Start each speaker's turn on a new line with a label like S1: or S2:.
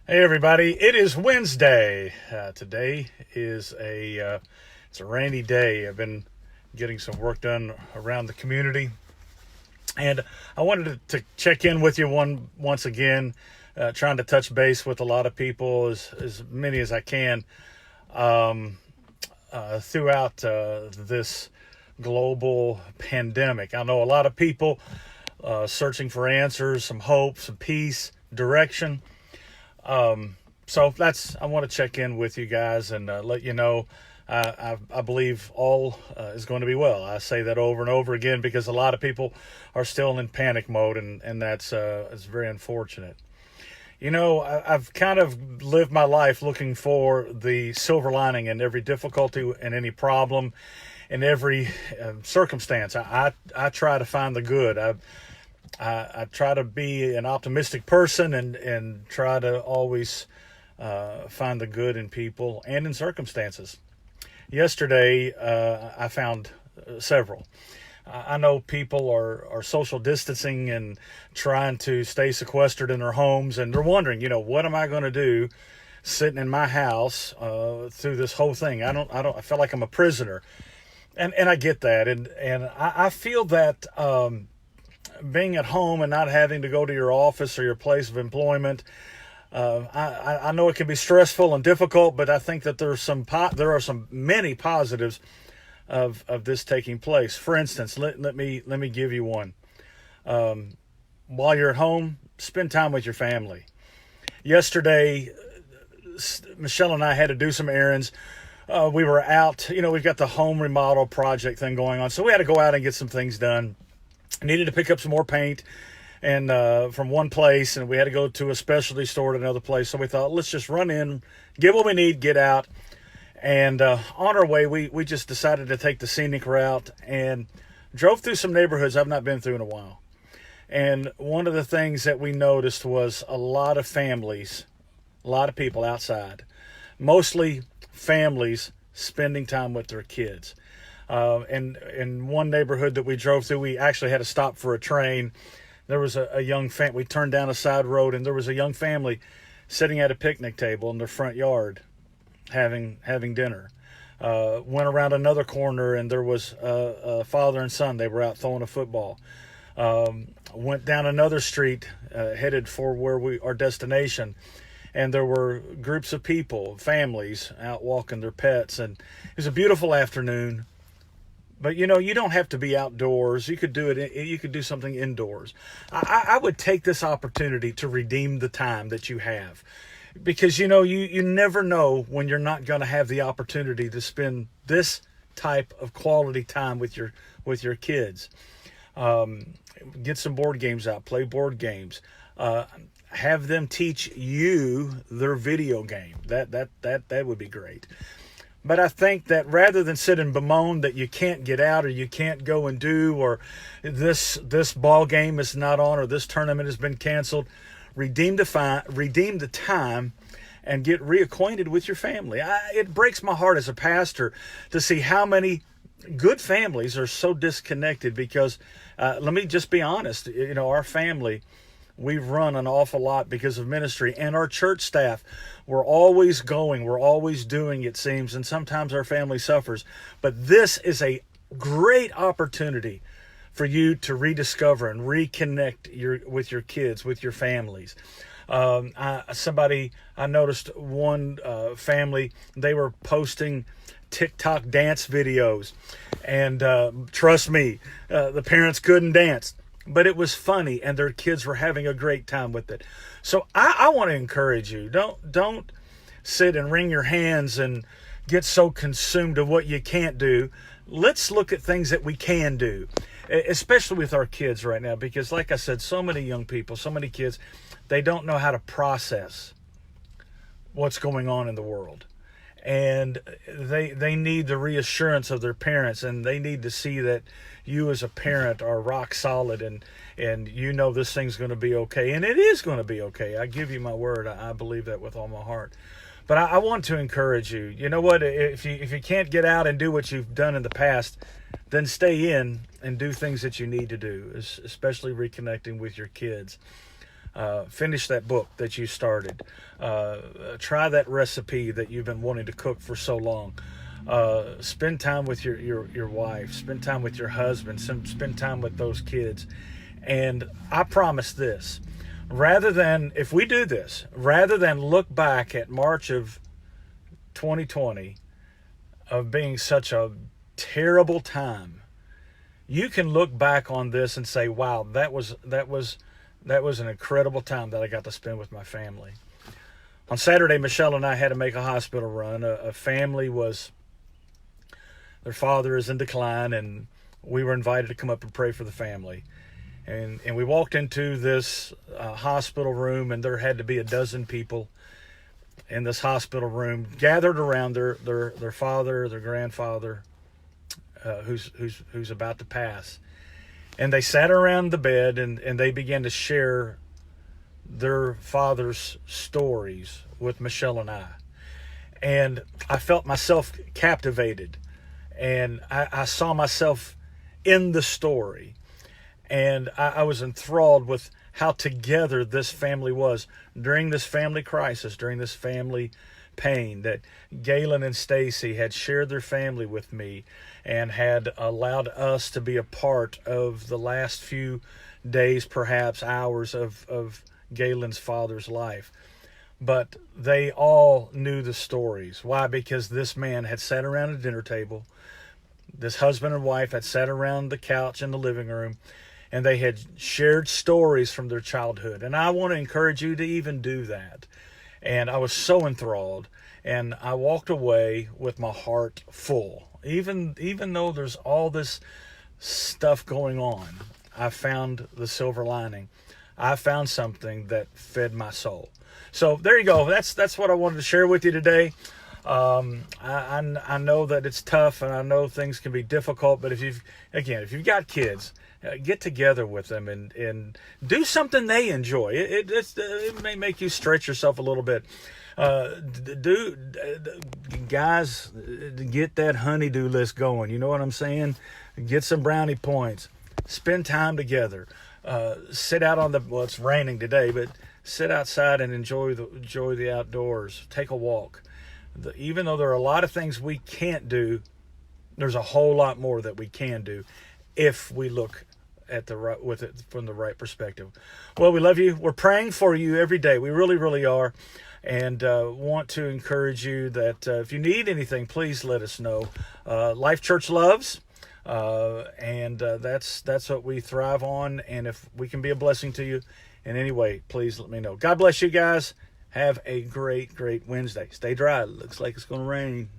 S1: Hey everybody! It is Wednesday. Today is it's a rainy day. I've been getting some work done around the community, and I wanted to check in with you once again, trying to touch base with a lot of people, as many as I can, throughout this global pandemic. I know a lot of people searching for answers, some hope, some peace, direction. So I want to check in with you guys and let you know I believe all is going to be well. I say that over and over again because a lot of people are still in panic mode, and that's it's very unfortunate. I've kind of lived my life looking for the silver lining in every difficulty and any problem, in every circumstance. I try to find the good. I try to be an optimistic person and try to always find the good in people and in circumstances. Yesterday, I found several. I know people are social distancing and trying to stay sequestered in their homes, and they're wondering, what am I going to do sitting in my house through this whole thing? I feel like I'm a prisoner, and I get that, and I feel that. Being at home and not having to go to your office or your place of employment, I know it can be stressful and difficult, but I think that there are many positives of this taking place. For instance, let me give you one. While you're at home, spend time with your family. Yesterday, Michelle and I had to do some errands. We were out. We've got the home remodel project thing going on, so we had to go out and get some things done. Needed to pick up some more paint and from one place, and we had to go to a specialty store at another place. So we thought, let's just run in, get what we need, get out. And on our way, we just decided to take the scenic route and drove through some neighborhoods I've not been through in a while. And one of the things that we noticed was a lot of families, a lot of people outside, mostly families spending time with their kids. And in one neighborhood that we drove through, we actually had to stop for a train. There was a young family. We turned down a side road, and there was a young family sitting at a picnic table in their front yard having dinner. Went around another corner, and there was a father and son. They were out throwing a football. Went down another street, headed for our destination, and there were groups of people, families, out walking their pets. And it was a beautiful afternoon. But, you don't have to be outdoors. You could do it. You could do something indoors. I would take this opportunity to redeem the time that you have, because, you never know when you're not going to have the opportunity to spend this type of quality time with your kids. Get some board games out, play board games. Have them teach you their video game. That would be great. But I think that rather than sit and bemoan that you can't get out or you can't go and do, or this ball game is not on, or this tournament has been canceled, redeem the time and get reacquainted with your family. It breaks my heart as a pastor to see how many good families are so disconnected because, let me just be honest, our family, we've run an awful lot because of ministry, and our church staff, we're always going, we're always doing, it seems, and sometimes our family suffers. But this is a great opportunity for you to rediscover and reconnect with your kids, with your families. I noticed one family, they were posting TikTok dance videos, and trust me, the parents couldn't dance. But it was funny, and their kids were having a great time with it. So I want to encourage you. Don't sit and wring your hands and get so consumed of what you can't do. Let's look at things that we can do, especially with our kids right now. Because like I said, so many young people, so many kids, they don't know how to process what's going on in the world. And they need the reassurance of their parents, and they need to see that you as a parent are rock solid, and this thing's going to be okay. And it is going to be okay. I give you my word. I believe that with all my heart. But I want to encourage you. You know what? If you can't get out and do what you've done in the past, then stay in and do things that you need to do, especially reconnecting with your kids. Finish that book that you started. Try that recipe that you've been wanting to cook for so long. Spend time with your wife. Spend time with your husband. Spend time with those kids. And I promise this, if we do this, rather than look back at March of 2020 of being such a terrible time, you can look back on this and say, wow, that was an incredible time that I got to spend with my family. On Saturday, Michelle and I had to make a hospital run. A family their father is in decline, and we were invited to come up and pray for the family. And we walked into this hospital room, and there had to be a dozen people in this hospital room gathered around their father, their grandfather, who's about to pass. And they sat around the bed, and they began to share their father's stories with Michelle and I. And I felt myself captivated, and I saw myself in the story. And I was enthralled with how together this family was during this family crisis, during this family pain, that Galen and Stacy had shared their family with me and had allowed us to be a part of the last few days, perhaps hours of Galen's father's life. But they all knew the stories. Why? Because this man had sat around a dinner table. This husband and wife had sat around the couch in the living room, and they had shared stories from their childhood. And I want to encourage you to even do that. And I was so enthralled, and I walked away with my heart full. Even though there's all this stuff going on, I found the silver lining. I found something that fed my soul. So there you go. That's what I wanted to share with you today. I know that it's tough, and I know things can be difficult, but if you've got kids, get together with them and do something they enjoy. It may make you stretch yourself a little bit. Guys, get that honey-do list going. You know what I'm saying? Get some brownie points. Spend time together. Sit out on it's raining today, but sit outside and enjoy the outdoors. Take a walk. Even though there are a lot of things we can't do, there's a whole lot more that we can do if we look at with it from the right perspective. Well, we love you. We're praying for you every day. We really, really are. And want to encourage you that if you need anything, please let us know. Life Church loves, and that's what we thrive on. And if we can be a blessing to you in any way, please let me know. God bless you guys. Have a great, great Wednesday. Stay dry. Looks like it's going to rain.